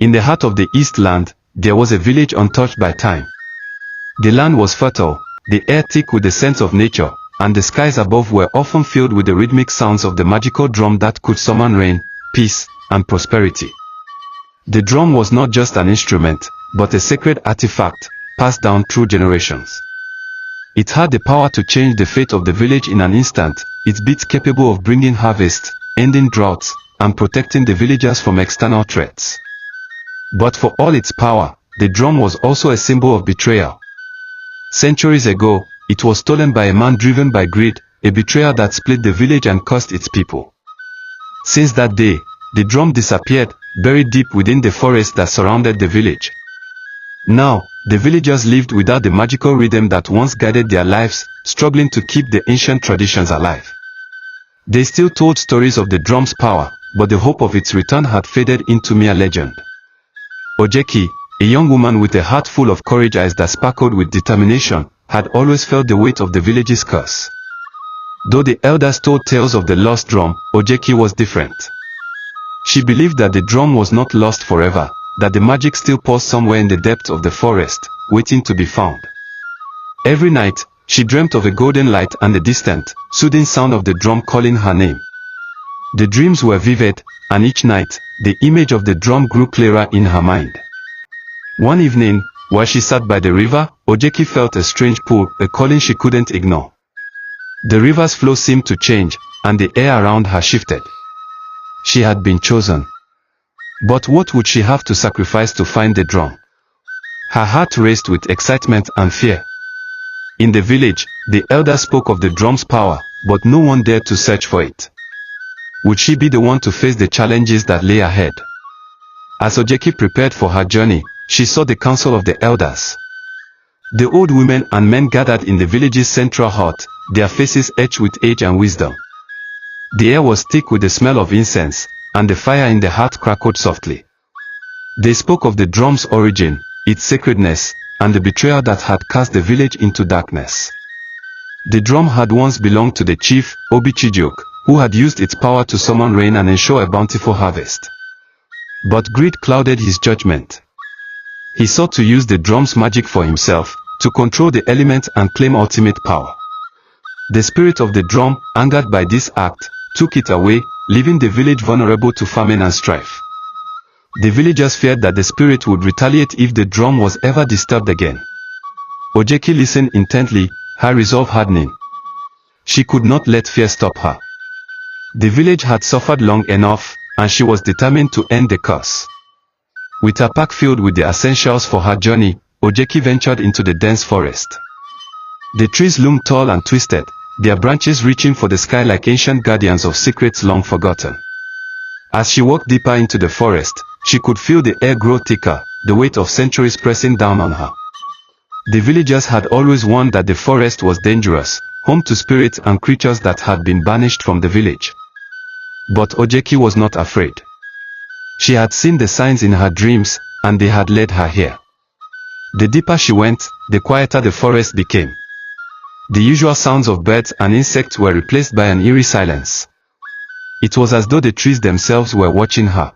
In the heart of the East Land, there was a village untouched by time. The land was fertile, the air thick with the scents of nature, and the skies above were often filled with the rhythmic sounds of the magical drum that could summon rain, peace, and prosperity. The drum was not just an instrument, but a sacred artifact, passed down through generations. It had the power to change the fate of the village in an instant, its beats capable of bringing harvest, ending droughts, and protecting the villagers from external threats. But for all its power, the drum was also a symbol of betrayal. Centuries ago, it was stolen by a man driven by greed, a betrayal that split the village and cursed its people. Since that day, the drum disappeared, buried deep within the forest that surrounded the village. Now, the villagers lived without the magical rhythm that once guided their lives, struggling to keep the ancient traditions alive. They still told stories of the drum's power, but the hope of its return had faded into mere legend. Ogechi, a young woman with a heart full of courage eyes that sparkled with determination, had always felt the weight of the village's curse. Though the elders told tales of the lost drum, Ogechi was different. She believed that the drum was not lost forever, that the magic still paused somewhere in the depths of the forest, waiting to be found. Every night, she dreamt of a golden light and the distant, soothing sound of the drum calling her name. The dreams were vivid, and each night, the image of the drum grew clearer in her mind. One evening, while she sat by the river, Ogechi felt a strange pull, a calling she couldn't ignore. The river's flow seemed to change, and the air around her shifted. She had been chosen. But what would she have to sacrifice to find the drum? Her heart raced with excitement and fear. In the village, the elders spoke of the drum's power, but no one dared to search for it. Would she be the one to face the challenges that lay ahead? As Ogechi prepared for her journey, she saw the council of the elders. The old women and men gathered in the village's central hut, their faces etched with age and wisdom. The air was thick with the smell of incense, and the fire in the hearth crackled softly. They spoke of the drum's origin, its sacredness, and the betrayal that had cast the village into darkness. The drum had once belonged to the chief, Ogechi, who had used its power to summon rain and ensure a bountiful harvest. But greed clouded his judgment. He sought to use the drum's magic for himself, to control the element and claim ultimate power. The spirit of the drum, angered by this act, took it away, leaving the village vulnerable to famine and strife. The villagers feared that the spirit would retaliate if the drum was ever disturbed again. Ogechi listened intently, her resolve hardening. She could not let fear stop her. The village had suffered long enough, and she was determined to end the curse. With her pack filled with the essentials for her journey, Ogechi ventured into the dense forest. The trees loomed tall and twisted, their branches reaching for the sky like ancient guardians of secrets long forgotten. As she walked deeper into the forest, she could feel the air grow thicker, the weight of centuries pressing down on her. The villagers had always warned that the forest was dangerous, home to spirits and creatures that had been banished from the village. But Ogechi was not afraid. She had seen the signs in her dreams, and they had led her here. The deeper she went, the quieter the forest became. The usual sounds of birds and insects were replaced by an eerie silence. It was as though the trees themselves were watching her.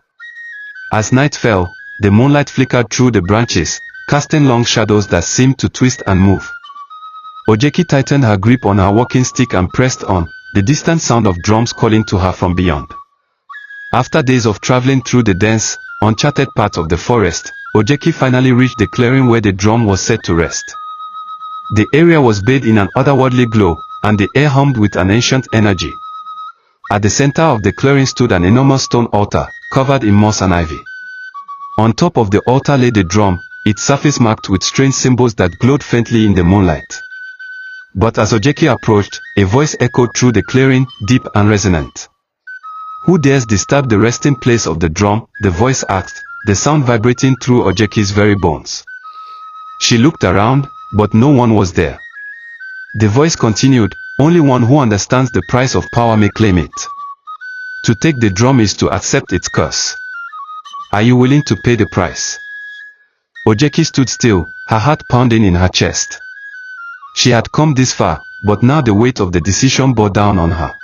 As night fell, the moonlight flickered through the branches, casting long shadows that seemed to twist and move. Ogechi tightened her grip on her walking stick and pressed on, the distant sound of drums calling to her from beyond. After days of traveling through the dense, uncharted parts of the forest, Ogechi finally reached the clearing where the drum was set to rest. The area was bathed in an otherworldly glow, and the air hummed with an ancient energy. At the center of the clearing stood an enormous stone altar, covered in moss and ivy. On top of the altar lay the drum, its surface marked with strange symbols that glowed faintly in the moonlight. But as Ogechi approached, a voice echoed through the clearing, deep and resonant. "Who dares disturb the resting place of the drum?" the voice asked, the sound vibrating through Ogechi's very bones. She looked around, but no one was there. The voice continued, "Only one who understands the price of power may claim it. To take the drum is to accept its curse. Are you willing to pay the price?" Ogechi stood still, her heart pounding in her chest. She had come this far, but now the weight of the decision bore down on her.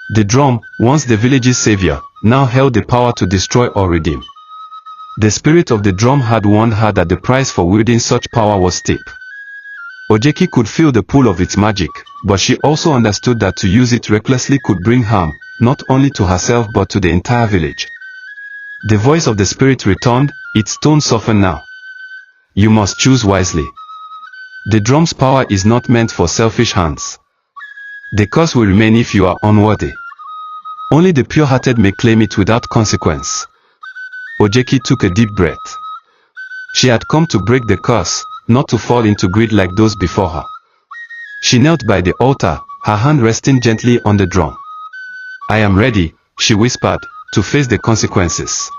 The drum, once the village's savior, now held the power to destroy or redeem. The spirit of the drum had warned her that the price for wielding such power was steep. Ogechi could feel the pull of its magic, but she also understood that to use it recklessly could bring harm, not only to herself but to the entire village. The voice of the spirit returned, its tone softened now. You must choose wisely. The drum's power is not meant for selfish hands. The curse will remain if you are unworthy. Only the pure-hearted may claim it without consequence. Ogechi took a deep breath. She had come to break the curse, not to fall into greed like those before her. She knelt by the altar, her hand resting gently on the drum. I am ready, she whispered, to face the consequences.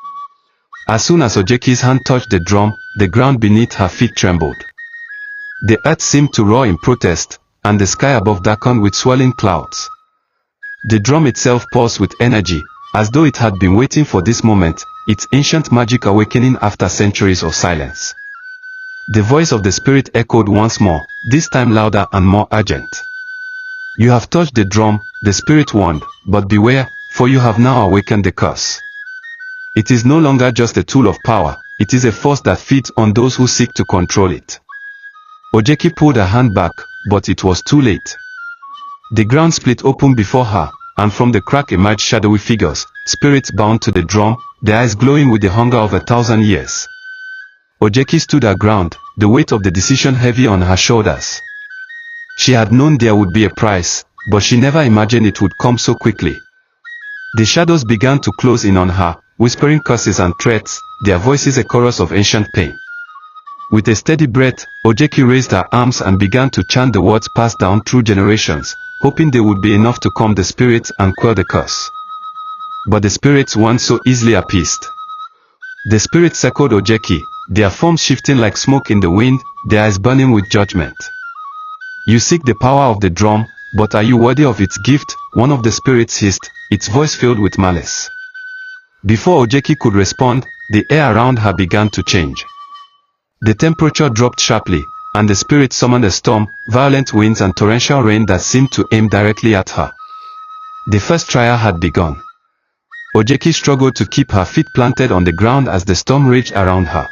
As soon as Ogechi's hand touched the drum, the ground beneath her feet trembled. The earth seemed to roar in protest, and the sky above darkened with swirling clouds. The drum itself pulsed with energy, as though it had been waiting for this moment, its ancient magic awakening after centuries of silence. The voice of the spirit echoed once more, this time louder and more urgent. You have touched the drum, the spirit warned, but beware, for you have now awakened the curse. It is no longer just a tool of power, it is a force that feeds on those who seek to control it. Ogechi pulled her hand back, but it was too late. The ground split open before her, and from the crack emerged shadowy figures, spirits bound to the drum, their eyes glowing with the hunger of 1,000 years. Ogechi stood her ground, the weight of the decision heavy on her shoulders. She had known there would be a price, but she never imagined it would come so quickly. The shadows began to close in on her, whispering curses and threats, their voices a chorus of ancient pain. With a steady breath, Ogechi raised her arms and began to chant the words passed down through generations, hoping they would be enough to calm the spirits and quell the curse. But the spirits weren't so easily appeased. The spirits echoed Ogechi, their forms shifting like smoke in the wind, their eyes burning with judgment. You seek the power of the drum, but are you worthy of its gift? One of the spirits hissed, its voice filled with malice. Before Ogechi could respond, the air around her began to change. The temperature dropped sharply, and the spirit summoned a storm, violent winds and torrential rain that seemed to aim directly at her. The first trial had begun. Ogechi struggled to keep her feet planted on the ground as the storm raged around her.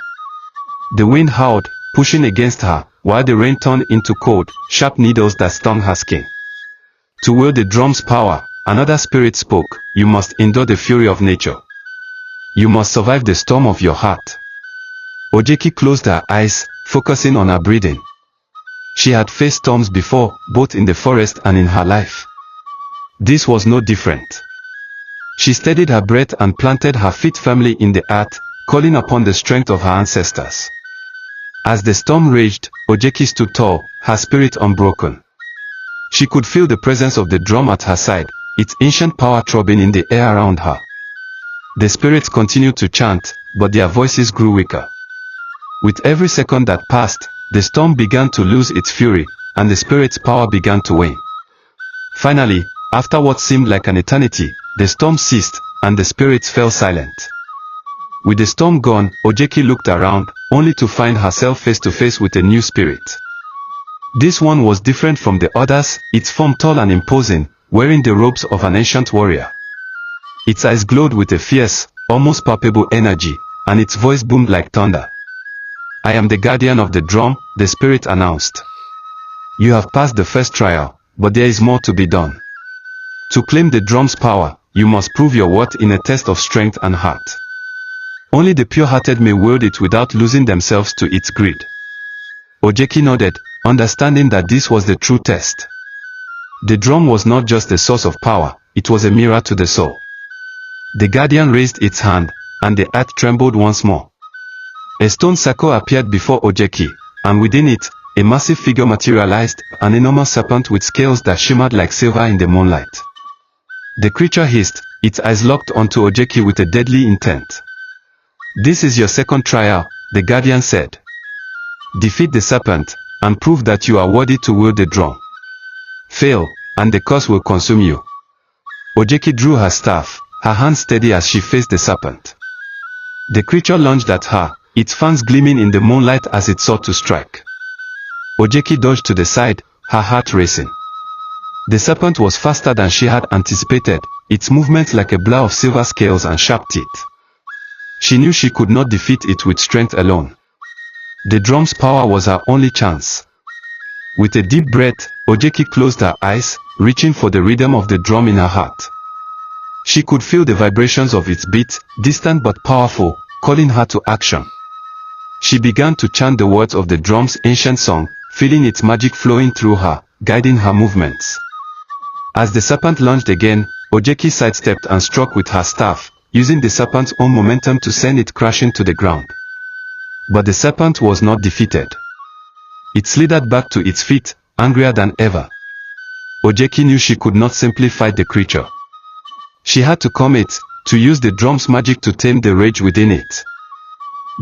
The wind howled, pushing against her, while the rain turned into cold, sharp needles that stung her skin. To wield the drum's power, another spirit spoke, you must endure the fury of nature. You must survive the storm of your heart. Ogechi closed her eyes, focusing on her breathing. She had faced storms before, both in the forest and in her life. This was no different. She steadied her breath and planted her feet firmly in the earth, calling upon the strength of her ancestors. As the storm raged, Ogechi stood tall, her spirit unbroken. She could feel the presence of the drum at her side, its ancient power throbbing in the air around her. The spirits continued to chant, but their voices grew weaker. With every second that passed, the storm began to lose its fury, and the spirit's power began to wane. Finally, after what seemed like an eternity, the storm ceased, and the spirits fell silent. With the storm gone, Ogechi looked around, only to find herself face to face with a new spirit. This one was different from the others, its form tall and imposing, wearing the robes of an ancient warrior. Its eyes glowed with a fierce, almost palpable energy, and its voice boomed like thunder. I am the guardian of the drum, the spirit announced. You have passed the first trial, but there is more to be done. To claim the drum's power, you must prove your worth in a test of strength and heart. Only the pure-hearted may wield it without losing themselves to its greed. Ogechi nodded, understanding that this was the true test. The drum was not just a source of power, it was a mirror to the soul. The guardian raised its hand, and the earth trembled once more. A stone circle appeared before Ogechi, and within it, a massive figure materialized, an enormous serpent with scales that shimmered like silver in the moonlight. The creature hissed, its eyes locked onto Ogechi with a deadly intent. This is your second trial, the guardian said. Defeat the serpent, and prove that you are worthy to wield the drum. Fail, and the curse will consume you. Ogechi drew her staff, her hand steady as she faced the serpent. The creature lunged at her, its fangs gleaming in the moonlight as it sought to strike. Ogechi dodged to the side, her heart racing. The serpent was faster than she had anticipated, its movement like a blur of silver scales and sharp teeth. She knew she could not defeat it with strength alone. The drum's power was her only chance. With a deep breath, Ogechi closed her eyes, reaching for the rhythm of the drum in her heart. She could feel the vibrations of its beat, distant but powerful, calling her to action. She began to chant the words of the drum's ancient song, feeling its magic flowing through her, guiding her movements. As the serpent lunged again, Ogechi sidestepped and struck with her staff, using the serpent's own momentum to send it crashing to the ground. But the serpent was not defeated. It slithered back to its feet, angrier than ever. Ogechi knew she could not simply fight the creature. She had to calm it, to use the drum's magic to tame the rage within it.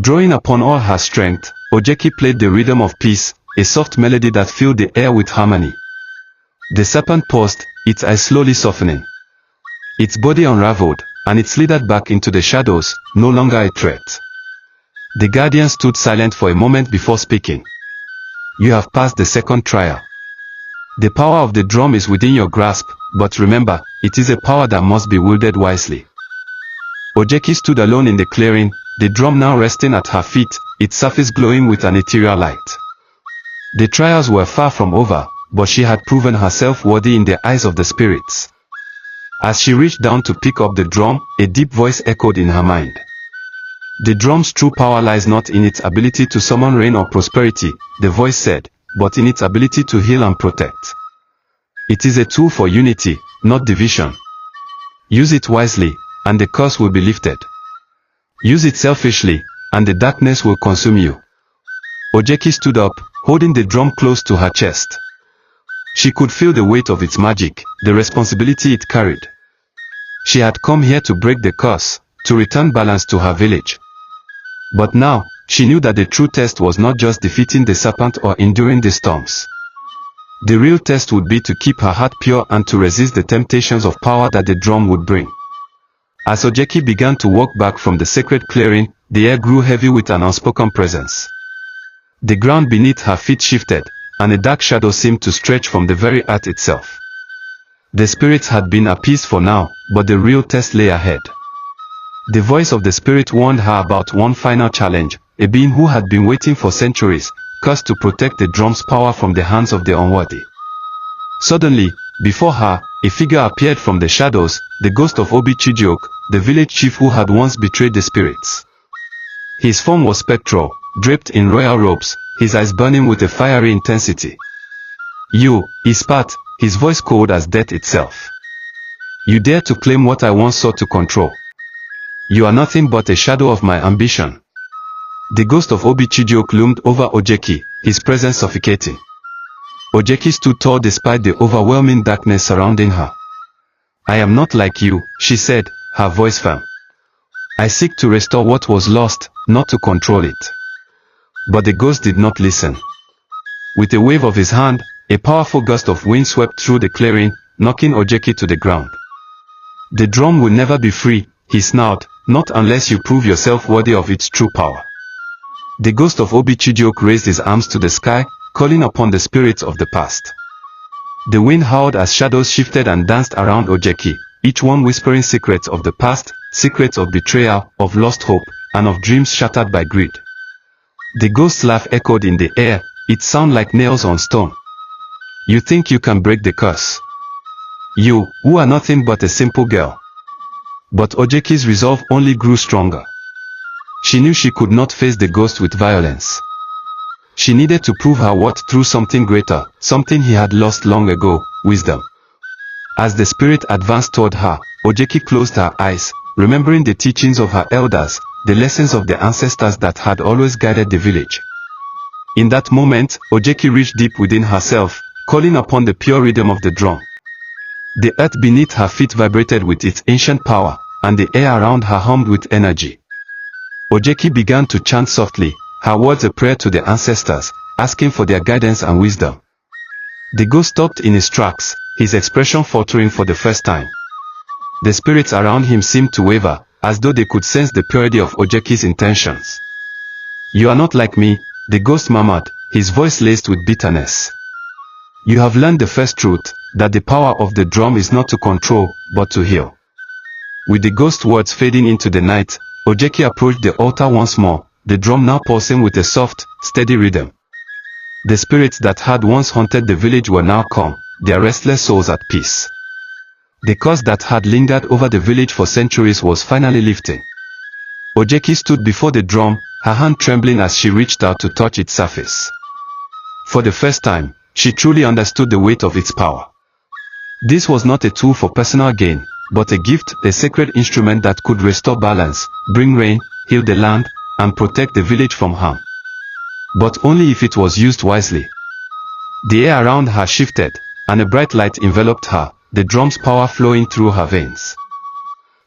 Drawing upon all her strength, Ogechi played the rhythm of peace, a soft melody that filled the air with harmony. The serpent paused, its eyes slowly softening. Its body unraveled, and it slithered back into the shadows, no longer a threat. The guardian stood silent for a moment before speaking. You have passed the second trial. The power of the drum is within your grasp, but remember, it is a power that must be wielded wisely. Ogechi stood alone in the clearing, the drum now resting at her feet, its surface glowing with an ethereal light. The trials were far from over, but she had proven herself worthy in the eyes of the spirits. As she reached down to pick up the drum, a deep voice echoed in her mind. The drum's true power lies not in its ability to summon rain or prosperity, the voice said, but in its ability to heal and protect. It is a tool for unity, not division. Use it wisely, and the curse will be lifted. Use it selfishly, and the darkness will consume you. Ogechi stood up, holding the drum close to her chest. She could feel the weight of its magic, the responsibility it carried. She had come here to break the curse, to return balance to her village. But now, she knew that the true test was not just defeating the serpent or enduring the storms. The real test would be to keep her heart pure and to resist the temptations of power that the drum would bring. As Ogechi began to walk back from the sacred clearing, the air grew heavy with an unspoken presence. The ground beneath her feet shifted, and a dark shadow seemed to stretch from the very earth itself. The spirits had been appeased for now, but the real test lay ahead. The voice of the spirit warned her about one final challenge, a being who had been waiting for centuries, cursed to protect the drum's power from the hands of the unworthy. Suddenly, before her, a figure appeared from the shadows, the ghost of Ogechi, the village chief who had once betrayed the spirits. His form was spectral, draped in royal robes, his eyes burning with a fiery intensity. You, he spat, his voice cold as death itself. You dare to claim what I once sought to control. You are nothing but a shadow of my ambition. The ghost of Ogechi loomed over Ogechi, his presence suffocating. Ogechi stood tall despite the overwhelming darkness surrounding her. I am not like you, she said, her voice firm. I seek to restore what was lost, not to control it. But the ghost did not listen. With a wave of his hand, a powerful gust of wind swept through the clearing, knocking Ogechi to the ground. The drum will never be free, he snarled, not unless you prove yourself worthy of its true power. The ghost of Ogechi raised his arms to the sky, calling upon the spirits of the past. The wind howled as shadows shifted and danced around Ogechi, each one whispering secrets of the past, secrets of betrayal, of lost hope, and of dreams shattered by greed. The ghost's laugh echoed in the air, its sound like nails on stone. You think you can break the curse? You, who are nothing but a simple girl. But Ogechi's resolve only grew stronger. She knew she could not face the ghost with violence. She needed to prove her worth through something greater, something he had lost long ago, wisdom. As the spirit advanced toward her, Ogechi closed her eyes, remembering the teachings of her elders, the lessons of the ancestors that had always guided the village. In that moment, Ogechi reached deep within herself, calling upon the pure rhythm of the drum. The earth beneath her feet vibrated with its ancient power, and the air around her hummed with energy. Ogechi began to chant softly, her words a prayer to the ancestors, asking for their guidance and wisdom. The ghost stopped in his tracks, his expression faltering for the first time. The spirits around him seemed to waver, as though they could sense the purity of Ogechi's intentions. You are not like me, the ghost murmured, his voice laced with bitterness. You have learned the first truth, that the power of the drum is not to control, but to heal. With the ghost words fading into the night, Ogechi approached the altar once more, the drum now pulsing with a soft, steady rhythm. The spirits that had once haunted the village were now calm, their restless souls at peace. The curse that had lingered over the village for centuries was finally lifting. Ogechi stood before the drum, her hand trembling as she reached out to touch its surface. For the first time, she truly understood the weight of its power. This was not a tool for personal gain, but a gift, a sacred instrument that could restore balance, bring rain, heal the land, and protect the village from harm. But only if it was used wisely. The air around her shifted, and a bright light enveloped her, the drum's power flowing through her veins.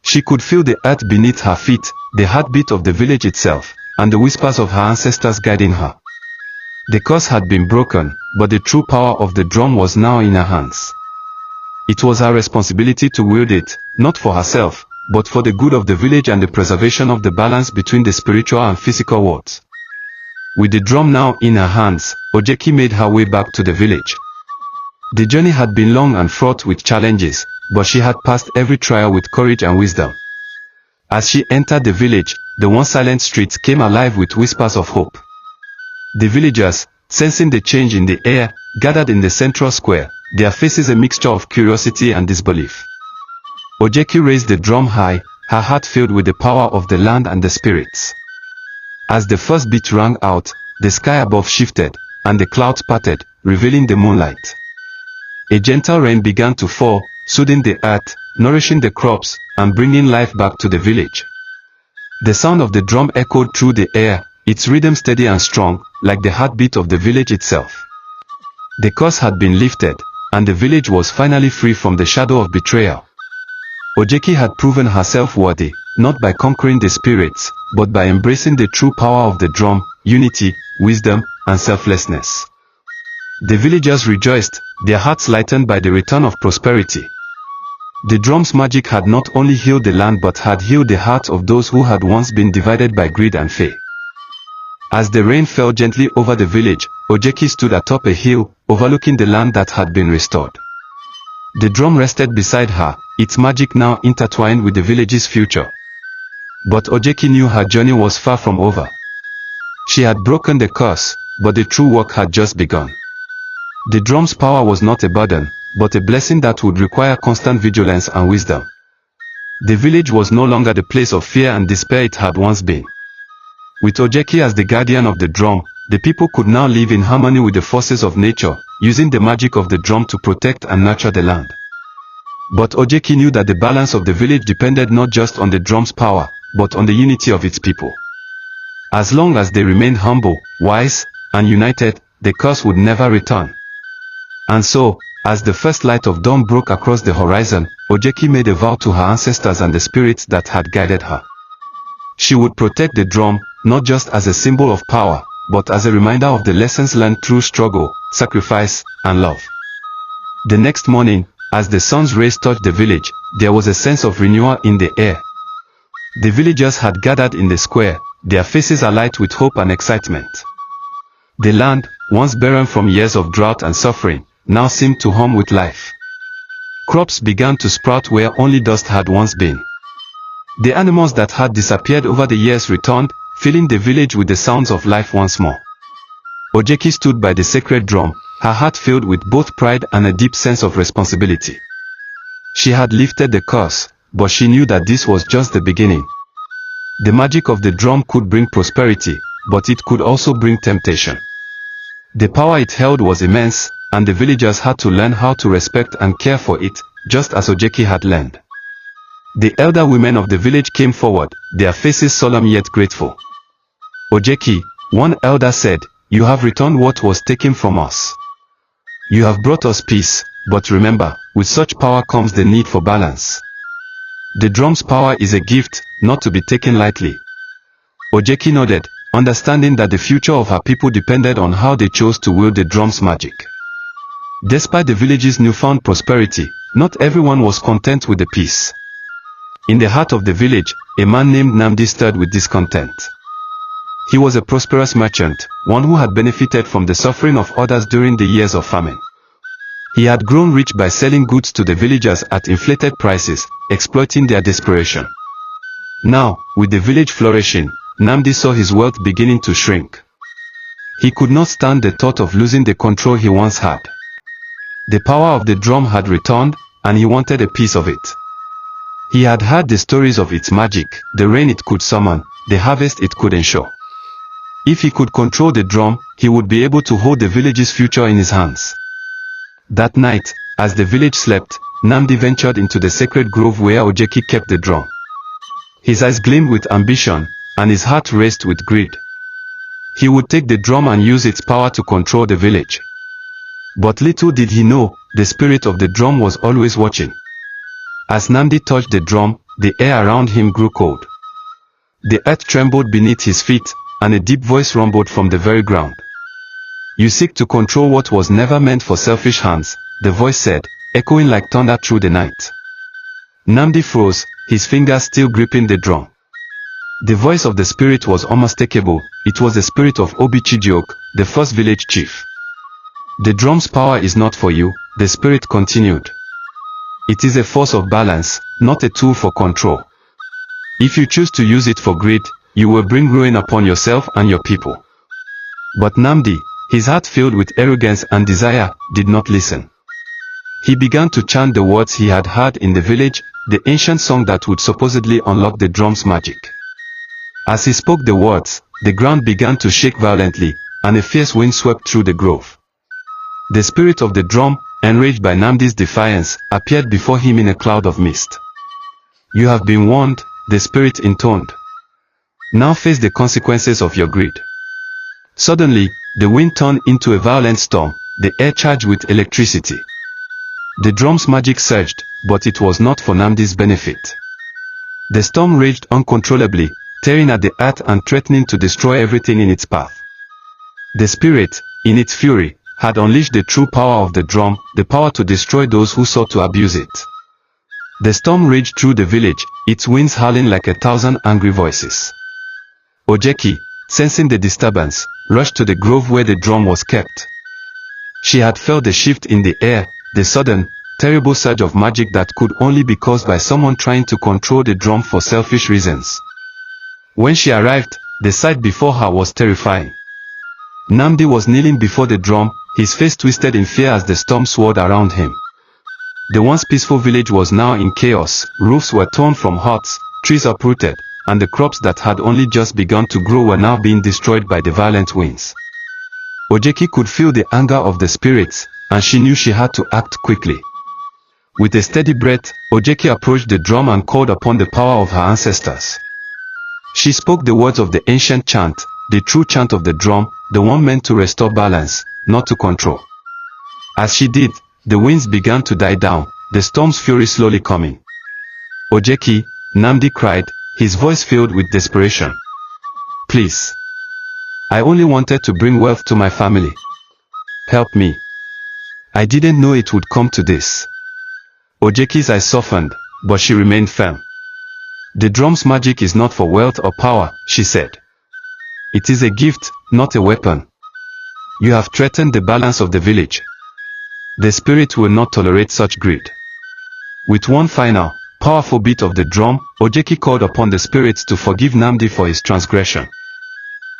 She could feel the earth beneath her feet, the heartbeat of the village itself, and the whispers of her ancestors guiding her. The curse had been broken, but the true power of the drum was now in her hands. It was her responsibility to wield it, not for herself, but for the good of the village and the preservation of the balance between the spiritual and physical worlds. With the drum now in her hands, Ogechi made her way back to the village. The journey had been long and fraught with challenges, but she had passed every trial with courage and wisdom. As she entered the village, the once silent streets came alive with whispers of hope. The villagers, sensing the change in the air, gathered in the central square, their faces a mixture of curiosity and disbelief. Ogechi raised the drum high, her heart filled with the power of the land and the spirits. As the first beat rang out, the sky above shifted, and the clouds parted, revealing the moonlight. A gentle rain began to fall, soothing the earth, nourishing the crops, and bringing life back to the village. The sound of the drum echoed through the air, its rhythm steady and strong, like the heartbeat of the village itself. The curse had been lifted, and the village was finally free from the shadow of betrayal. Ogechi had proven herself worthy, not by conquering the spirits, but by embracing the true power of the drum, unity, wisdom, and selflessness. The villagers rejoiced, their hearts lightened by the return of prosperity. The drum's magic had not only healed the land but had healed the hearts of those who had once been divided by greed and fear. As the rain fell gently over the village, Ogechi stood atop a hill, overlooking the land that had been restored. The drum rested beside her, its magic now intertwined with the village's future. But Ogechi knew her journey was far from over. She had broken the curse, but the true work had just begun. The drum's power was not a burden, but a blessing that would require constant vigilance and wisdom. The village was no longer the place of fear and despair it had once been. With Ogechi as the guardian of the drum, the people could now live in harmony with the forces of nature, using the magic of the drum to protect and nurture the land. But Ogechi knew that the balance of the village depended not just on the drum's power, but on the unity of its people. As long as they remained humble, wise, and united, the curse would never return. And so, as the first light of dawn broke across the horizon, Ogechi made a vow to her ancestors and the spirits that had guided her. She would protect the drum, not just as a symbol of power, but as a reminder of the lessons learned through struggle, sacrifice, and love. The next morning, as the sun's rays touched the village, there was a sense of renewal in the air. The villagers had gathered in the square, their faces alight with hope and excitement. The land, once barren from years of drought and suffering, now seemed to hum with life. Crops began to sprout where only dust had once been. The animals that had disappeared over the years returned, filling the village with the sounds of life once more. Ogechi stood by the sacred drum, her heart filled with both pride and a deep sense of responsibility. She had lifted the curse, but she knew that this was just the beginning. The magic of the drum could bring prosperity, but it could also bring temptation. The power it held was immense, and the villagers had to learn how to respect and care for it, just as Ogechi had learned. The elder women of the village came forward, their faces solemn yet grateful. Ogechi, one elder said, "You have returned what was taken from us. You have brought us peace, but remember, with such power comes the need for balance. The drum's power is a gift, not to be taken lightly." Ogechi nodded, understanding that the future of her people depended on how they chose to wield the drum's magic. Despite the village's newfound prosperity, not everyone was content with the peace. In the heart of the village, a man named Namdi stirred with discontent. He was a prosperous merchant, one who had benefited from the suffering of others during the years of famine. He had grown rich by selling goods to the villagers at inflated prices, exploiting their desperation. Now, with the village flourishing, Nnamdi saw his wealth beginning to shrink. He could not stand the thought of losing the control he once had. The power of the drum had returned, and he wanted a piece of it. He had heard the stories of its magic, the rain it could summon, the harvest it could ensure. If he could control the drum, he would be able to hold the village's future in his hands. That night, as the village slept, Nnamdi ventured into the sacred grove where Ogechi kept the drum. His eyes gleamed with ambition, and his heart raced with greed. He would take the drum and use its power to control the village. But little did he know, the spirit of the drum was always watching. As Nnamdi touched the drum, the air around him grew cold. The earth trembled beneath his feet, and a deep voice rumbled from the very ground. "You seek to control what was never meant for selfish hands," the voice said, echoing like thunder through the night. Nnamdi froze, his fingers still gripping the drum. The voice of the spirit was unmistakable. It was the spirit of Ogechi, the first village chief. "The drum's power is not for you," the spirit continued. "It is a force of balance, not a tool for control. If you choose to use it for greed, you will bring ruin upon yourself and your people." But Nnamdi, his heart filled with arrogance and desire, did not listen. He began to chant the words he had heard in the village, the ancient song that would supposedly unlock the drum's magic. As he spoke the words, the ground began to shake violently, and a fierce wind swept through the grove. The spirit of the drum, enraged by Nnamdi's defiance, appeared before him in a cloud of mist. "You have been warned," the spirit intoned. "Now face the consequences of your greed." Suddenly, the wind turned into a violent storm, the air charged with electricity. The drum's magic surged, but it was not for Nnamdi's benefit. The storm raged uncontrollably, tearing at the earth and threatening to destroy everything in its path. The spirit, in its fury, had unleashed the true power of the drum, the power to destroy those who sought to abuse it. The storm raged through the village, its winds howling like 1,000 angry voices. Ogechi, sensing the disturbance, rushed to the grove where the drum was kept. She had felt the shift in the air, the sudden, terrible surge of magic that could only be caused by someone trying to control the drum for selfish reasons. When she arrived, the sight before her was terrifying. Nnamdi was kneeling before the drum, his face twisted in fear as the storm swirled around him. The once peaceful village was now in chaos. Roofs were torn from huts, trees uprooted, and the crops that had only just begun to grow were now being destroyed by the violent winds. Ogechi could feel the anger of the spirits, and she knew she had to act quickly. With a steady breath, Ogechi approached the drum and called upon the power of her ancestors. She spoke the words of the ancient chant, the true chant of the drum, the one meant to restore balance, not to control. As she did, the winds began to die down, the storm's fury slowly coming. "Ogechi," Nnamdi cried, his voice filled with desperation. "Please. I only wanted to bring wealth to my family. Help me. I didn't know it would come to this." Ogechi's eyes softened, but she remained firm. "The drum's magic is not for wealth or power," she said. "It is a gift, not a weapon. You have threatened the balance of the village. The spirit will not tolerate such greed." With one final, powerful beat of the drum, Ogechi called upon the spirits to forgive Nnamdi for his transgression.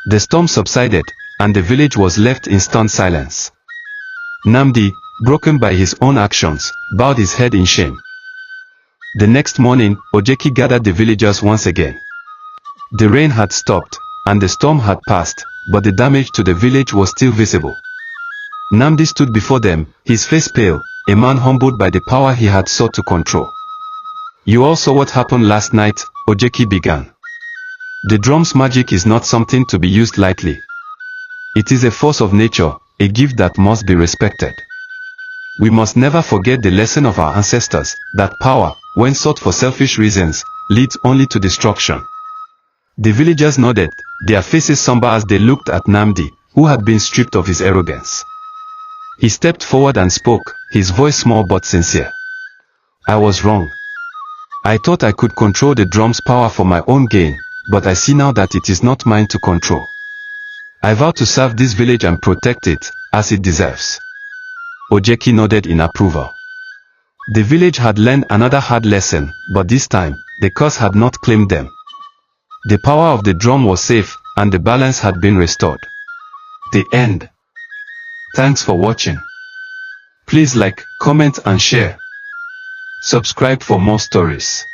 The storm subsided, and the village was left in stunned silence. Nnamdi, broken by his own actions, bowed his head in shame. The next morning, Ogechi gathered the villagers once again. The rain had stopped, and the storm had passed, but the damage to the village was still visible. Nnamdi stood before them, his face pale, a man humbled by the power he had sought to control. "You all saw what happened last night," Ogechi began. "The drum's magic is not something to be used lightly. It is a force of nature, a gift that must be respected. We must never forget the lesson of our ancestors, that power, when sought for selfish reasons, leads only to destruction." The villagers nodded, their faces somber as they looked at Nnamdi, who had been stripped of his arrogance. He stepped forward and spoke, his voice small but sincere. "I was wrong. I thought I could control the drum's power for my own gain, but I see now that it is not mine to control. I vow to serve this village and protect it, as it deserves." Ogechi nodded in approval. The village had learned another hard lesson, but this time, the curse had not claimed them. The power of the drum was safe, and the balance had been restored. The end. Thanks for watching. Please like, comment and share. Subscribe for more stories.